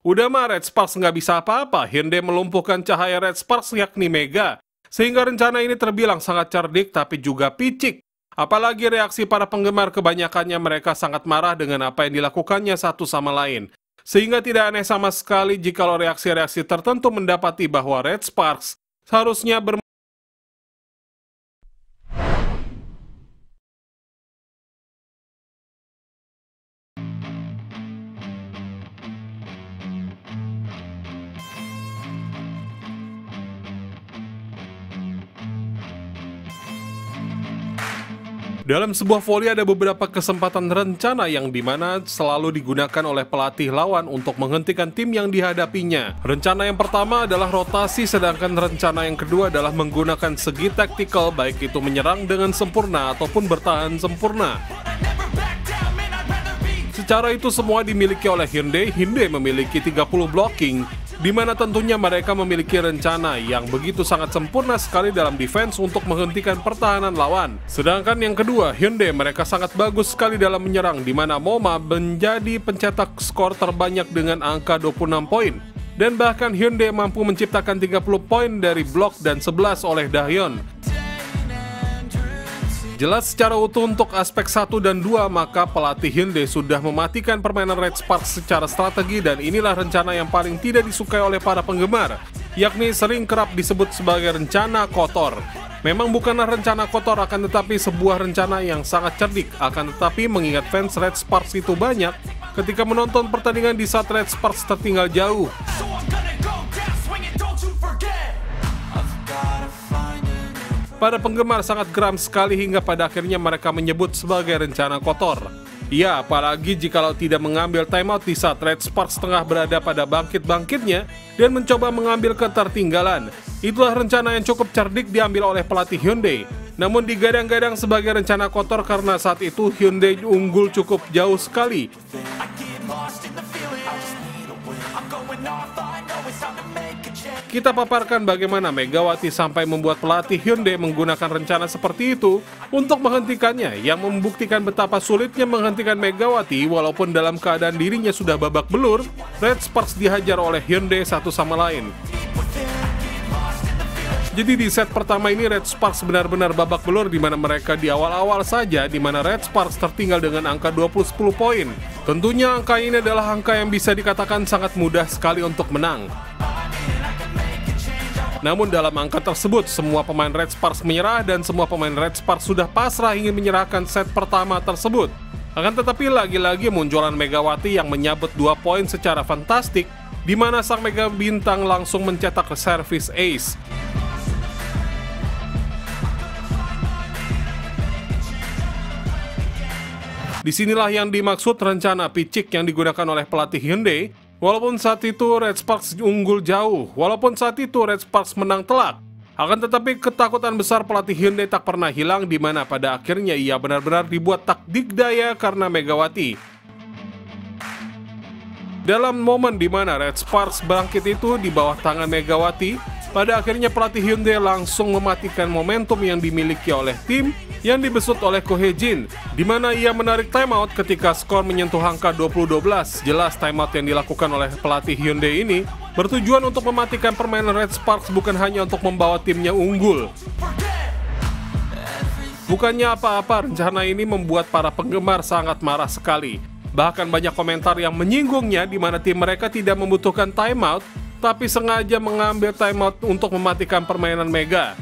Udah mah Red Sparks nggak bisa apa-apa, Hyundai melumpuhkan cahaya Red Sparks yakni Mega. Sehingga rencana ini terbilang sangat cerdik tapi juga picik. Apalagi reaksi para penggemar kebanyakannya mereka sangat marah dengan apa yang dilakukannya satu sama lain. Sehingga tidak aneh sama sekali jikalau reaksi-reaksi tertentu mendapati bahwa Red Sparks seharusnya Dalam sebuah voli ada beberapa kesempatan rencana yang dimana selalu digunakan oleh pelatih lawan untuk menghentikan tim yang dihadapinya. Rencana yang pertama adalah rotasi, sedangkan rencana yang kedua adalah menggunakan segi taktikal, baik itu menyerang dengan sempurna ataupun bertahan sempurna. Secara itu semua dimiliki oleh Hyundai. Hyundai memiliki 30 blocking, di mana tentunya mereka memiliki rencana yang begitu sangat sempurna sekali dalam defense untuk menghentikan pertahanan lawan. Sedangkan yang kedua, Hyundai mereka sangat bagus sekali dalam menyerang, di mana Moma menjadi pencetak skor terbanyak dengan angka 26 poin. Dan bahkan Hyundai mampu menciptakan 30 poin dari blok dan 11 oleh Dahyeon. Jelas secara utuh untuk aspek 1 dan 2, maka pelatih Hyundai sudah mematikan permainan Red Sparks secara strategi, dan inilah rencana yang paling tidak disukai oleh para penggemar, yakni sering kerap disebut sebagai rencana kotor. Memang bukanlah rencana kotor, akan tetapi sebuah rencana yang sangat cerdik. Akan tetapi mengingat fans Red Sparks itu banyak, ketika menonton pertandingan di saat Red Sparks tertinggal jauh, para penggemar sangat geram sekali hingga pada akhirnya mereka menyebut sebagai rencana kotor. Ya, apalagi jikalau tidak mengambil timeout di saat Red Sparks tengah berada pada bangkit-bangkitnya dan mencoba mengambil ketertinggalan. Itulah rencana yang cukup cerdik diambil oleh pelatih Hyundai. Namun digadang-gadang sebagai rencana kotor karena saat itu Hyundai unggul cukup jauh sekali. Kita paparkan bagaimana Megawati sampai membuat pelatih Hyundai menggunakan rencana seperti itu untuk menghentikannya, yang membuktikan betapa sulitnya menghentikan Megawati walaupun dalam keadaan dirinya sudah babak belur. Red Sparks dihajar oleh Hyundai satu sama lain. Jadi di set pertama ini Red Sparks benar-benar babak belur, di mana mereka di awal-awal saja di mana Red Sparks tertinggal dengan angka 20-10 poin. Tentunya angka ini adalah angka yang bisa dikatakan sangat mudah sekali untuk menang. Namun dalam angka tersebut, semua pemain Red Sparks menyerah dan semua pemain Red Sparks sudah pasrah ingin menyerahkan set pertama tersebut. Akan tetapi lagi-lagi munculan Megawati yang menyabet 2 poin secara fantastik, di mana sang Mega Bintang langsung mencetak service ace. Disinilah yang dimaksud rencana picik yang digunakan oleh pelatih Hyundai. Walaupun saat itu Red Sparks unggul jauh, walaupun saat itu Red Sparks menang telak, akan tetapi ketakutan besar pelatih Hyundai tak pernah hilang, di mana pada akhirnya ia benar-benar dibuat tak dikdaya karena Megawati. Dalam momen di mana Red Sparks bangkit itu di bawah tangan Megawati, pada akhirnya pelatih Hyundai langsung mematikan momentum yang dimiliki oleh tim yang dibesut oleh Ko Hye-jin, di mana ia menarik timeout ketika skor menyentuh angka 20-12. Jelas timeout yang dilakukan oleh pelatih Hyundai ini bertujuan untuk mematikan permainan Red Sparks, bukan hanya untuk membawa timnya unggul. Bukannya apa-apa, rencana ini membuat para penggemar sangat marah sekali. Bahkan banyak komentar yang menyinggungnya, di mana tim mereka tidak membutuhkan timeout, tapi sengaja mengambil timeout untuk mematikan permainan Mega.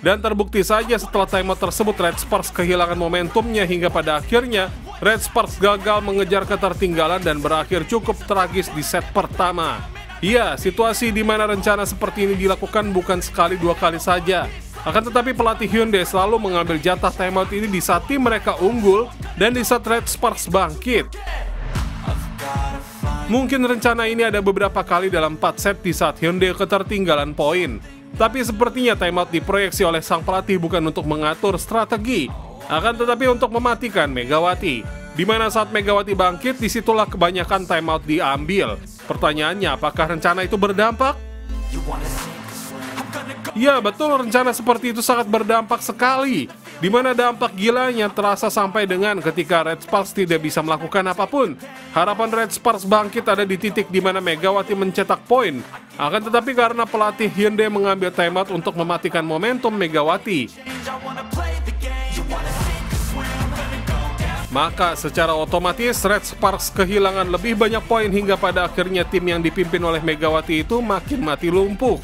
Dan terbukti saja setelah timeout tersebut Red Sparks kehilangan momentumnya hingga pada akhirnya Red Sparks gagal mengejar ketertinggalan dan berakhir cukup tragis di set pertama. Iya, situasi di mana rencana seperti ini dilakukan bukan sekali dua kali saja. Akan tetapi pelatih Hyundai selalu mengambil jatah timeout ini di saat tim mereka unggul dan di saat Red Sparks bangkit. Mungkin rencana ini ada beberapa kali dalam 4 set di saat Hyundai ketertinggalan poin. Tapi sepertinya timeout diproyeksi oleh sang pelatih bukan untuk mengatur strategi, akan tetapi untuk mematikan Megawati. Di mana saat Megawati bangkit, disitulah kebanyakan timeout diambil. Pertanyaannya, apakah rencana itu berdampak? Ya betul, rencana seperti itu sangat berdampak sekali. di mana dampak gilanya terasa sampai dengan ketika Red Sparks tidak bisa melakukan apapun. Harapan Red Sparks bangkit ada di titik di mana Megawati mencetak poin. Akan tetapi karena pelatih Hyundai mengambil timeout untuk mematikan momentum Megawati, maka secara otomatis Red Sparks kehilangan lebih banyak poin hingga pada akhirnya tim yang dipimpin oleh Megawati itu makin mati lumpuh.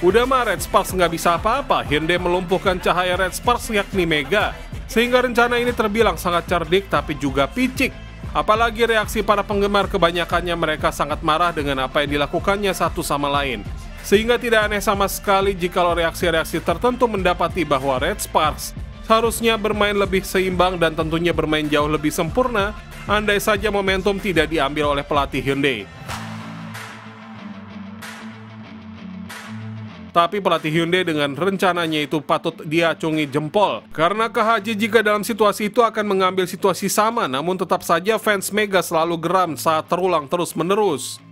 Udah mah Red Sparks nggak bisa apa-apa, Hyundai melumpuhkan cahaya Red Sparks yakni Mega. Sehingga rencana ini terbilang sangat cerdik tapi juga picik. Apalagi reaksi para penggemar kebanyakannya mereka sangat marah dengan apa yang dilakukannya satu sama lain. Sehingga tidak aneh sama sekali jikalau reaksi-reaksi tertentu mendapati bahwa Red Sparks seharusnya bermain lebih seimbang dan tentunya bermain jauh lebih sempurna andai saja momentum tidak diambil oleh pelatih Hyundai. Tapi pelatih Hyundai dengan rencananya itu patut diacungi jempol. Karena KHJ jika dalam situasi itu akan mengambil situasi sama, namun tetap saja fans Mega selalu geram saat terulang terus-menerus.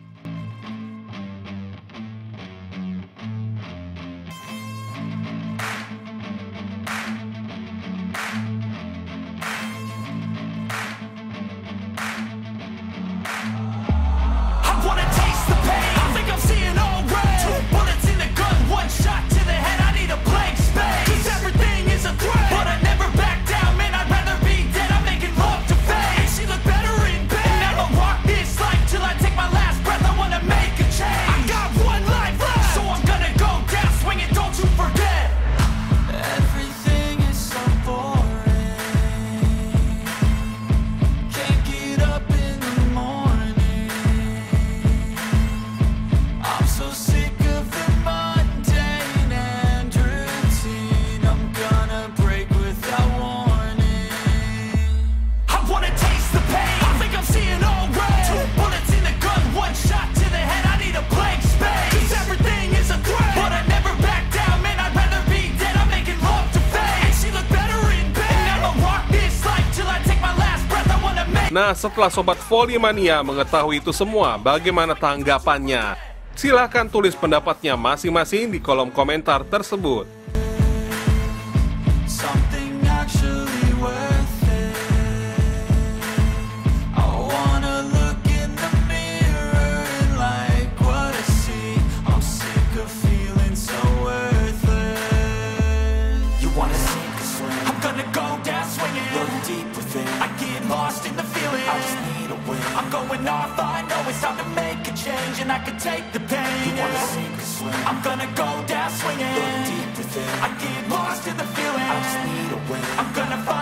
Nah, setelah Sobat Volley-mania mengetahui itu semua, bagaimana tanggapannya? Silahkan tulis pendapatnya masing-masing di kolom komentar tersebut. And I can take the pain. You wanna sink or swim? I'm gonna go down swinging. Look deep within. I get lost in the feeling. I just need a win. I'm gonna find